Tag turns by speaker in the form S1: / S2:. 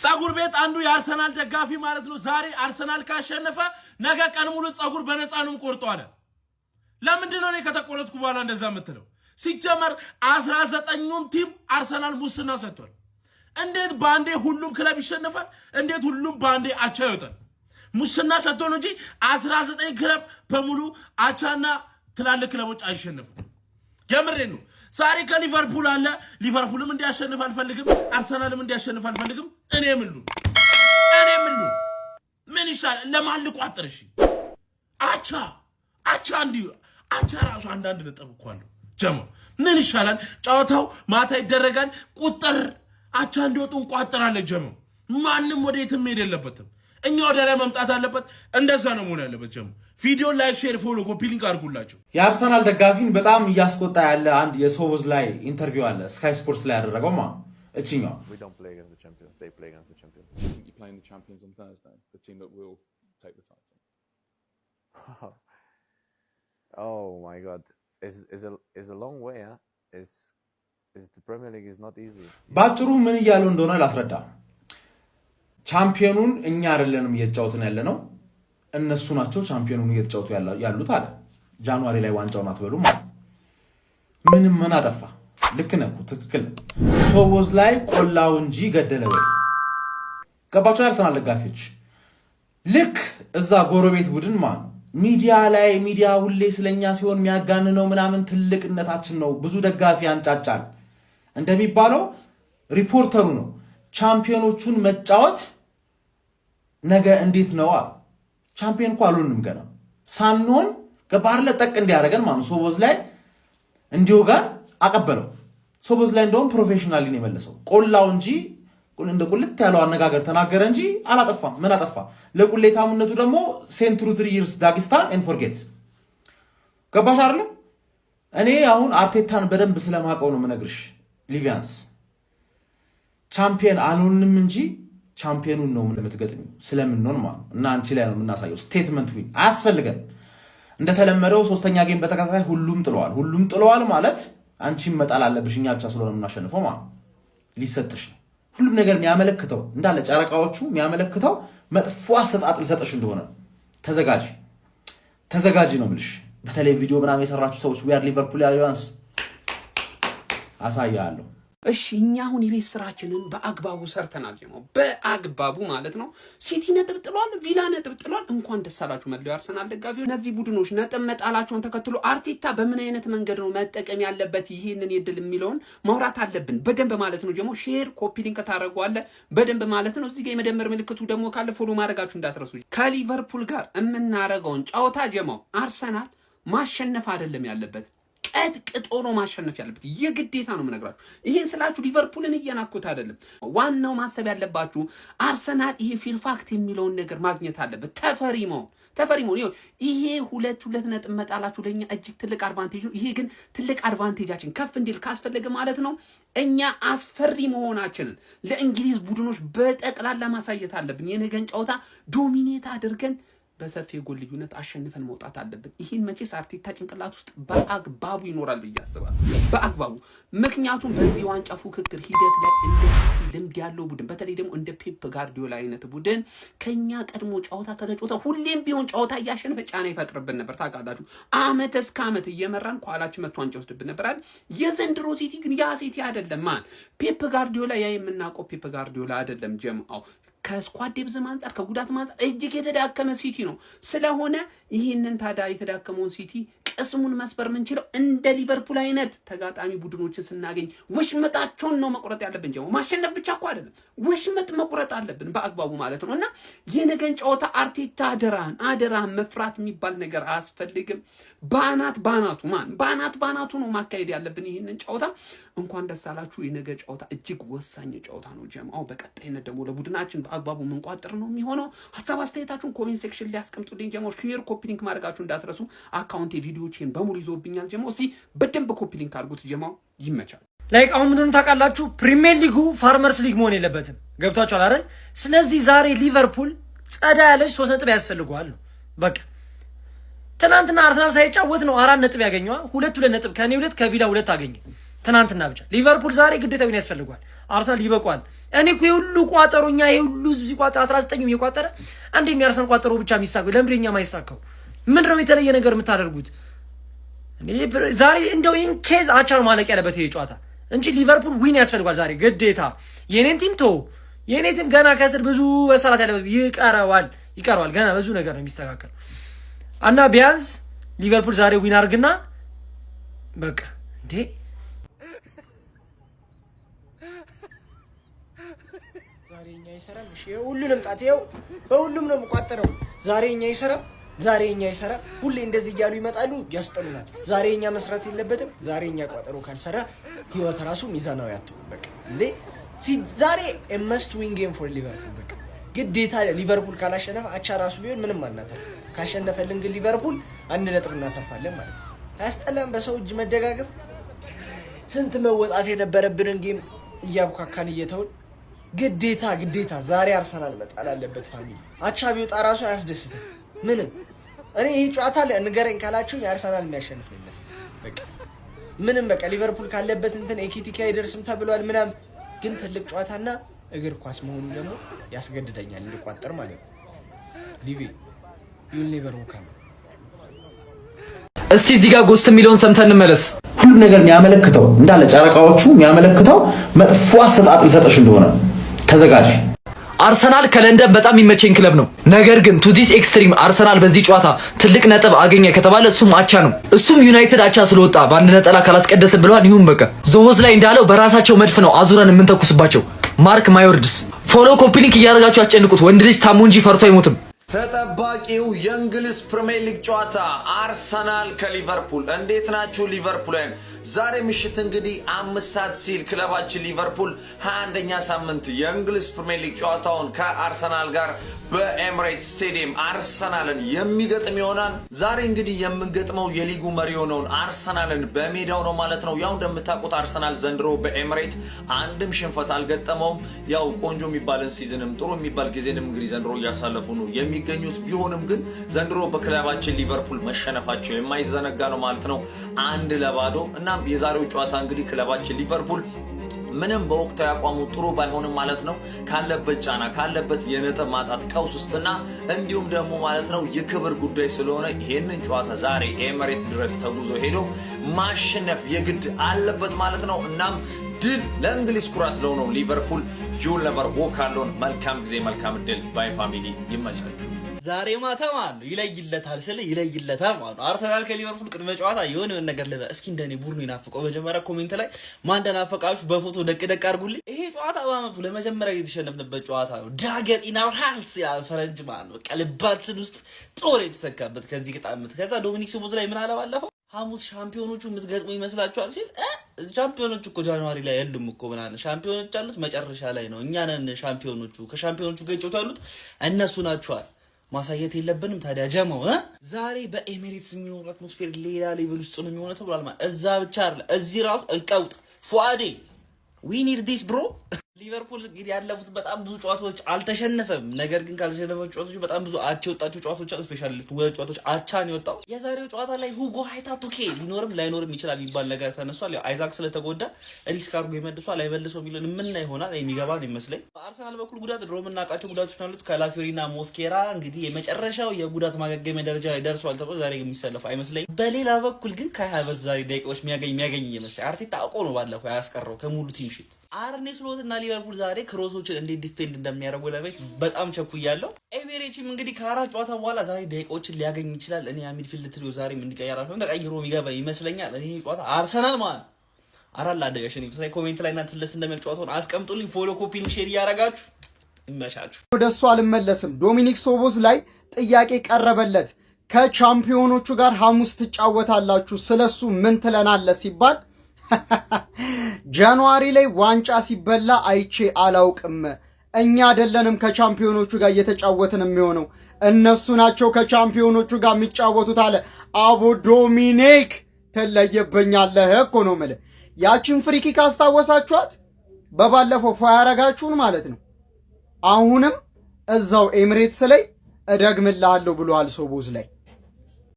S1: ጸጉር ቤት አንዱ የአርሰናል ደጋፊ ማለት ነው ዛሬ አርሰናል ካሸነፈ ነገ ቀን ሙሉ ጸጉር በነፃ ነው ቆርጦ አለ። ለምንድን ነው እኔ ከተቆረጥኩ በኋላ እንደዛ የምትለው? ሲጀመር 19ኙም ቲም አርሰናል ሙስና ሰጥቷል። እንዴት ባንዴ ሁሉም ክለብ ይሸነፋል? እንዴት ሁሉም ባንዴ አቻ ይወጣል? ሙስና ሰጥቶ ነው እንጂ 19 ክለብ በሙሉ አቻና ትላልቅ ክለቦች አይሸነፉም። የምሬን ነው። ዛሬ ከሊቨርፑል አለ ሊቨርፑልም እንዲያሸንፍ አልፈልግም፣ አርሰናልም እንዲያሸንፍ አልፈልግም። እኔ ምን ይሻላል? ለማልቁ አጥርሽ አቻ እንዲሁ አቻ ራሱ አንዳንድ ነጥብ እኮ አለው። ጀሞ ምን ይሻላል? ጨዋታው ማታ ይደረጋል። ቁጥር አቻ እንዲወጡ እንቋጥራለን። ጀሞ ማንም ወደ የትም መሄድ የለበትም። እኛ ወደ ላይ መምጣት አለበት። እንደዛ ነው መሆን ያለበት። ጀሞ ቪዲዮ ላይክ፣ ሼር፣ ፎሎ፣ ኮፒ ሊንክ አድርጉላችሁ።
S2: የአርሰናል ደጋፊን በጣም እያስቆጣ ያለ አንድ የሶቦዝ ላይ ኢንተርቪው አለ ስካይ ስፖርትስ ላይ ያደረገው እቺኛው
S3: Oh my God, is a long way, huh? Is the Premier League is not easy.
S2: ባጭሩ ምን እያለው እንደሆነ ላስረዳ። ቻምፒዮኑን እኛ አይደለንም እየተጫወትን ያለነው እነሱ ናቸው ቻምፒዮኑን እየተጫወቱ ያሉት አለ። ጃንዋሪ ላይ ዋንጫውን አትበሉ ማለት ምንም ምን አጠፋ? ልክ ነው፣ ትክክል። ሶቦዝ ላይ ቆላው እንጂ ገደለ ወይ? ገባችሁ? አርሰናል ደጋፊዎች ልክ እዛ ጎረቤት ቡድን ሚዲያ ሁሌ ስለኛ ሲሆን የሚያጋንነው ምናምን ትልቅነታችን ነው። ብዙ ደጋፊ አንጫጫል እንደሚባለው ሪፖርተሩ ነው ቻምፒዮኖቹን መጫወት ነገ እንዴት ነው? ቻምፒዮን እኮ አልሆንም ገና ሳንሆን ገባር ለጠቅ እንዲያደርገን ሶቦዝ ላይ እንዲወጋን አቀበለው። ሶቦዝ ላይ እንደውም ፕሮፌሽናሊ ነው የመለሰው። ቆላው እንጂ እንደ ቁልት ያለው አነጋገር ተናገረ እንጂ አላጠፋም። ምን አጠፋ? ለቁሌታሙነቱ ደግሞ ሴንትሩ 3 years ዳጊስታን ኤንድ ፎርጌት። ገባሽ አይደል? እኔ አሁን አርቴታን በደንብ ስለማቀው ነው የምነግርሽ። ሊቪያንስ ቻምፒየን አልሆንም እንጂ ቻምፒየኑን ነው የምትገጥሚው ስለምንሆን እና አንቺ ላይ ነው የምናሳየው። ስቴትመንት ዊን አያስፈልገን። እንደተለመደው ሶስተኛ ጌም በተከታታይ ሁሉም ጥለዋል ማለት አንቺም መጣል አለብሽ። እኛ ብቻ ስለሆነ የምናሸንፈው ሊሰጥሽ ነው። ሁሉም ነገር የሚያመለክተው እንዳለ ጨረቃዎቹ የሚያመለክተው መጥፎ አሰጣጥ ሊሰጥሽ እንደሆነ ተዘጋጂ ነው የምልሽ። በተለይ ቪዲዮ ምናምን የሰራችሁ ሰዎች ዊ አር ሊቨርፑል አሊያንስ አሳያለሁ።
S4: እሺ እኛ አሁን የቤት ስራችንን በአግባቡ ሰርተናል። በአግባቡ ማለት ነው። ሲቲ ነጥብ ጥሏል፣ ቪላ ነጥብ ጥሏል። እንኳን ደስ አላችሁ መላው አርሰናል ደጋፊዎች። እነዚህ ቡድኖች ነጥብ መጣላቸውን ተከትሎ አርቴታ በምን አይነት መንገድ ነው መጠቀም ያለበት ይሄንን የድል የሚለውን ማውራት አለብን በደንብ ማለት ነው። ደግሞ ሼር ኮፒ ሊንክ ታደርጓለ በደንብ ማለት ነው። እዚህ ጋር የመደመር ምልክቱ ደግሞ ካለ ፎሎ ማድረጋችሁ እንዳትረሱ። ከሊቨርፑል ጋር የምናረጋውን ጨዋታ ጀማው አርሰናል ማሸነፍ አይደለም ያለበት ቀጥቅጦ ነው ማሸነፍ ያለበት። የግዴታ ነው የምነግራችሁ። ይሄን ስላችሁ ሊቨርፑልን እየናኩት አይደለም። ዋናው ማሰብ ያለባችሁ አርሰናል ይሄ ፊርፋክት የሚለውን ነገር ማግኘት አለበት። ተፈሪ መሆን ይሄ ሁለት ነጥብ መጣላችሁ ለኛ እጅግ ትልቅ አድቫንቴጅ ነው። ይሄ ግን ትልቅ አድቫንቴጃችን ከፍ እንዲል ካስፈለገ ማለት ነው እኛ አስፈሪ መሆናችንን ለእንግሊዝ ቡድኖች በጠቅላላ ማሳየት አለብን። የነገን ጨዋታ ዶሚኔት አድርገን በሰፊ ጎል ልዩነት አሸንፈን መውጣት አለብን። ይሄን መቼስ አርቴታ ጭንቅላት ውስጥ በአግባቡ ይኖራል ብዬ አስባለሁ። በአግባቡ ምክንያቱም በዚህ ዋንጫ ፉክክር ሂደት ላይ እንደ ልምድ ያለው ቡድን በተለይ ደግሞ እንደ ፔፕ ጋርዲዮላ አይነት ቡድን ከኛ ቀድሞ ጨዋታ ከተጫወተ ሁሌም ቢሆን ጨዋታ እያሸነፈ ጫና ይፈጥርብን ነበር። ታውቃላችሁ አመት እስከ አመት እየመራን ኋላችን መጥቶ ዋንጫ ወስድብን ነበር አይደል? የዘንድሮ ሲቲ ግን ያ ሲቲ አይደለም። ፔፕ ጋርዲዮላ የምናውቀው ፔፕ ጋርዲዮላ አይደለም። ጀምአው ከስኳድ ዴብዝ አንፃር ከጉዳት አንፃር እጅግ የተዳከመ ሲቲ ነው። ስለሆነ ይህንን ታዲያ የተዳከመውን ሲቲ ቅስሙን መስበር ምንችለው እንደ ሊቨርፑል አይነት ተጋጣሚ ቡድኖችን ስናገኝ ወሽመጣቸውን ነው መቁረጥ ያለብን። ጀሞ ማሸነፍ ብቻ እኮ አይደለም፣ ወሽመጥ መቁረጥ አለብን በአግባቡ ማለት ነው። እና የነገን ጨዋታ አርቴታ አደራህን መፍራት የሚባል ነገር አያስፈልግም። ባናቱ ነው ማካሄድ ያለብን ይህንን ጨዋታ። እንኳን ደስ አላችሁ። የነገ ጨዋታ እጅግ ወሳኝ ጨዋታ ነው ጀማው። በቀጣይነት ደግሞ ለቡድናችን በአግባቡ መንቋጥር ነው የሚሆነው። ሀሳብ አስተያየታችሁን ኮሜንት ሴክሽን ላይ አስቀምጡልኝ ጀማው። ሼር ኮፒ ሊንክ ማድረጋችሁ እንዳትረሱ። አካውንቴ ቪዲዮዎችን በሙሉ ይዞብኛል ጀማው። እስቲ በደንብ ኮፒ ሊንክ አድርጉት ጀማው። ይመቻል።
S5: ላይክ አሁን ምንድነው ታውቃላችሁ? ፕሪሚየር ሊጉ ፋርመርስ ሊግ መሆን የለበትም። ገብቷችኋል አይደል? ስለዚህ ዛሬ ሊቨርፑል ጸዳ ያለች 3 ነጥብ ያስፈልገዋል ነው በቃ። ትናንትና አርሰናል ሳይጫወት ነው 4 ነጥብ ያገኘው። 2 ነጥብ ከኔ 2 ከቪላ 2 አገኘ። ትናንትና ብቻ። ሊቨርፑል ዛሬ ግዴታውን ያስፈልጓል። አርሰናል ይበቋል። እኔ እኮ የሁሉ ቋጠሮኛ የሁሉ ህዝብ ሲቋጠር 19ም የቋጠረ አንዴ የአርሰናል ቋጠሮ ብቻ የሚሳካው ለምንድን ነው የማይሳካው? ምንድነው የተለየ ነገር የምታደርጉት? ዛሬ እንደው ኢን ኬዝ አቻ ነው ማለቅ ያለበት ይሄ ጨዋታ እንጂ ሊቨርፑል ዊን ያስፈልጓል ዛሬ ግዴታ። የኔን ቲም የኔ ቲም ገና ከስር ብዙ መሰራት ያለበት ይቀረዋል ገና ብዙ ነገር ነው የሚስተካከል እና ቢያንስ ሊቨርፑል ዛሬ ዊን አድርግና በቃ እንዴ
S6: ዛሬኛ ይሰራል። እሺ ሁሉንም ጣት ይኸው በሁሉም ነው የምቋጠረው። ዛሬኛ ይሰራ ሁሌ እንደዚህ እያሉ ይመጣሉ ያስጠሉናል። ዛሬኛ መስራት የለበትም። ዛሬኛ ቋጠሮ ካልሰራ ህይወት ራሱ ሚዛናዊ አትሆንም። በቃ እንዴ ዛሬ must win game for ሊቨርፑል በቃ ግዴታ። ሊቨርፑል ካላሸነፈ አቻ ራሱ ቢሆን ምንም አናተርፍ። ካሸነፈልን ግን ሊቨርፑል 1 ነጥብ እናተርፋለን ማለት ነው። ታስጠላም በሰው እጅ መደጋገፍ። ስንት መወጣት የነበረብንን ጌም እያቡካካን እየተውን ግዴታ ዛሬ አርሰናል መጣል አለበት። ፋሚሊ አቻ ቢወጣ ራሱ አያስደስትም ምንም። እኔ ይሄ ጨዋታ ንገረኝ ካላችሁ የአርሰናል የሚያሸንፍ ነው ይመስል በቃ ምንም በቃ ሊቨርፑል ካለበት እንትን ኤኪቲካ አይደርስም ተብሏል ምናም፣ ግን ትልቅ ጨዋታና እግር ኳስ መሆኑ ደግሞ ያስገድደኛል እንድቋጠር ማለት ነው። ሊቪ ዩል ኔቨር ወክ አፕ።
S7: እስቲ እዚህ ጋር ጎስት የሚለውን ሰምተን እንመለስ።
S2: ሁሉም ነገር የሚያመለክተው እንዳለ ጨረቃዎቹ የሚያመለክተው መጥፎ አሰጣጥ ሊሰጥሽ እንደሆነ ተዘጋጅ።
S7: አርሰናል ከለንደን በጣም የሚመቸኝ ክለብ ነው። ነገር ግን ቱ ዲስ ኤክስትሪም አርሰናል በዚህ ጨዋታ ትልቅ ነጥብ አገኘ ከተባለ እሱም አቻ ነው። እሱም ዩናይትድ አቻ ስለወጣ በአንድ ነጠላ ካላስቀደስን ብለዋል። ይሁን በቃ ዞዝ ላይ እንዳለው በራሳቸው መድፍ ነው አዙረን የምንተኩስባቸው። ማርክ ማዮርድስ ፎሎ ኮፒ ሊንክ እያደረጋችሁ አስጨንቁት። ወንድ ልጅ ታሞ እንጂ ፈርቶ አይሞትም።
S8: ተጠባቂው የእንግሊዝ ፕሪሚየር ሊግ ጨዋታ አርሰናል ከሊቨርፑል። እንዴት ናችሁ ሊቨርፑልን? ዛሬ ምሽት እንግዲህ 5 ሰዓት ሲል ክለባችን ሊቨርፑል 21ኛ ሳምንት የእንግሊዝ ፕሪሚየር ሊግ ጨዋታውን ከአርሰናል ጋር በኤምሬትስ ስቴዲየም አርሰናልን የሚገጥም ይሆናል። ዛሬ እንግዲህ የምንገጥመው የሊጉ መሪ የሆነውን አርሰናልን በሜዳው ነው ማለት ነው። ያው እንደምታውቁት አርሰናል ዘንድሮ በኤምሬት አንድም ሽንፈት አልገጠመውም። ያው ቆንጆ የሚባልን ሲዝንም ጥሩ የሚባል ጊዜንም እንግዲህ ዘንድሮ እያሳለፉ ነው የሚገኙት። ቢሆንም ግን ዘንድሮ በክለባችን ሊቨርፑል መሸነፋቸው የማይዘነጋ ነው ማለት ነው 1-0 እና የዛሬው ጨዋታ እንግዲህ ክለባችን ሊቨርፑል ምንም በወቅታዊ አቋሙ ጥሩ ባይሆንም ማለት ነው ካለበት ጫና ካለበት የነጥብ ማጣት ቀውስ ውስጥና እንዲሁም ደግሞ ማለት ነው የክብር ጉዳይ ስለሆነ ይሄንን ጨዋታ ዛሬ ኤምሬት ድረስ ተጉዞ ሄዶ ማሸነፍ የግድ አለበት ማለት ነው። እናም ድል ለእንግሊዝ ኩራት ለሆነው ሊቨርፑል ዩል ኔቨር ዎክ አሎን። መልካም ጊዜ መልካም ድል ባይ ፋሚሊ ይመቻችሁ።
S9: ዛሬ ማታ ማለት ነው ይለይለታል ማለት ነው። አርሰናል ከሊቨርፑል ቅድመ ጨዋታ የሆነ ነገር ልበ እስኪ እንደኔ ቡድኑ ይናፍቀው። መጀመሪያ ኮሜንት ላይ ማን እንደናፈቃችሁ በፎቶ ደቅ አድርጉልኝ። ይሄ ጨዋታ በአመቱ ለመጀመሪያ የተሸነፍንበት ጨዋታ ነው። ዳገት ኢናር ሃልስ ያ ፈረንጅ ማለት ነው። ቀልባችን ውስጥ ጦር የተሰካበት ከዚህ ቅጣምት። ከዛ ዶሚኒክ ሶቦዝ ላይ ምን አለ ባለፈው ሐሙስ ሻምፒዮኖቹ የምትገጥሙ ይመስላችኋል ሲል ሻምፒዮኖቹ እኮ ጃንዋሪ ላይ የሉም እኮ ምናምን ሻምፒዮኖች ያሉት መጨረሻ ላይ ነው። እኛ ነን ሻምፒዮኖቹ። ከሻምፒዮኖቹ ጋር ይጫወቱ ያሉት እነሱ ናቸዋል። ማሳየት የለብንም ታዲያ ጀማው ዛሬ በኤሚሬትስ የሚኖር አትሞስፌር ሌላ ሌቭል ውስጥ ነው የሚሆነው ተብሏል ማለት እዛ ብቻ አይደለ እዚህ ራሱ እንቀውጥ ፉአዴ ዊ ኒድ ዲስ ብሮ። ሊቨርፑል እንግዲህ ያለፉት በጣም ብዙ ጨዋታዎች አልተሸነፈም። ነገር ግን ካልተሸነፈው ጨዋታዎች በጣም ብዙ አቻ የወጣቸው ጨዋታዎች አሉ። ስፔሻሊ ሁለት ጨዋታዎች አቻ ነው የወጣው። የዛሬው ጨዋታ ላይ ሁጎ ሃይታቱኬ ሊኖርም ላይኖርም ይችላል የሚባል ነገር ተነሷል። ያው አይዛክ ስለተጎዳ ሪስክ አድርጎ ይመልሷል አይመልሰው የሚለን ምን ላይ ይሆናል የሚገባ ነው ይመስለኝ። በአርሰናል በኩል ጉዳት ድሮ የምናውቃቸው ጉዳቶች ናሉት። ካላፊዮሪና ሞስኬራ እንግዲህ የመጨረሻው የጉዳት ማገገሚያ ደረጃ ላይ ደርሷል ተብሎ ዛሬ የሚሰለፍ አይመስለኝ። በሌላ በኩል ግን ካይ ሃቨርትዝ ዛሬ ደቂቃዎች የሚያገኝ ይመስላል። አርቴታ አውቆ ነው ባለፈው ያስቀረው ከሙሉ ቲም ሺት። አርኔ ስሎትና ሊቨርፑል ዛሬ ክሮሶችን እንዴት ዲፌንድ እንደሚያደርጉ ለማየት በጣም ቸኩያለሁ። ኤሚሬትስም እንግዲህ ከአራት ጨዋታ በኋላ ዛሬ ደቂቃዎችን ሊያገኝ ይችላል። እኔ ሚድፊልድ ትሪዮ ዛሬም እንዲቀየራል ተቀይሮ የሚገባ ይመስለኛል። እኔ ጨዋታ አርሰናል ማለት አራላ አደጋሽን ይፈሳይ ኮሜንት ላይ እናንተ ለስ እንደሚጫወተው አስቀምጡልኝ። ፎሎ ኮፒን ሼር ያረጋችሁ ይመሻችሁ።
S6: ወደሱ አልመለስም። ዶሚኒክ ሶቦዝ ላይ ጥያቄ ቀረበለት። ከቻምፒዮኖቹ ጋር ሐሙስ ትጫወታላችሁ ስለሱ ምን ትለናለህ ሲባል ጃንዋሪ ላይ ዋንጫ ሲበላ አይቼ አላውቅም። እኛ አይደለንም ከቻምፒዮኖቹ ጋር እየተጫወትን የሚሆነው እነሱ ናቸው ከቻምፒዮኖቹ ጋር የሚጫወቱት አለ። አቦ ዶሚኒክ ትለየበኛለህ እኮ ነው የምልህ። ያችን ፍሪኪ ካስታወሳችኋት በባለፈው ፎ ያረጋችሁን ማለት ነው። አሁንም እዛው ኤሚሬትስ ላይ እደግምልሃለሁ ብሏል ሶቦዝ ላይ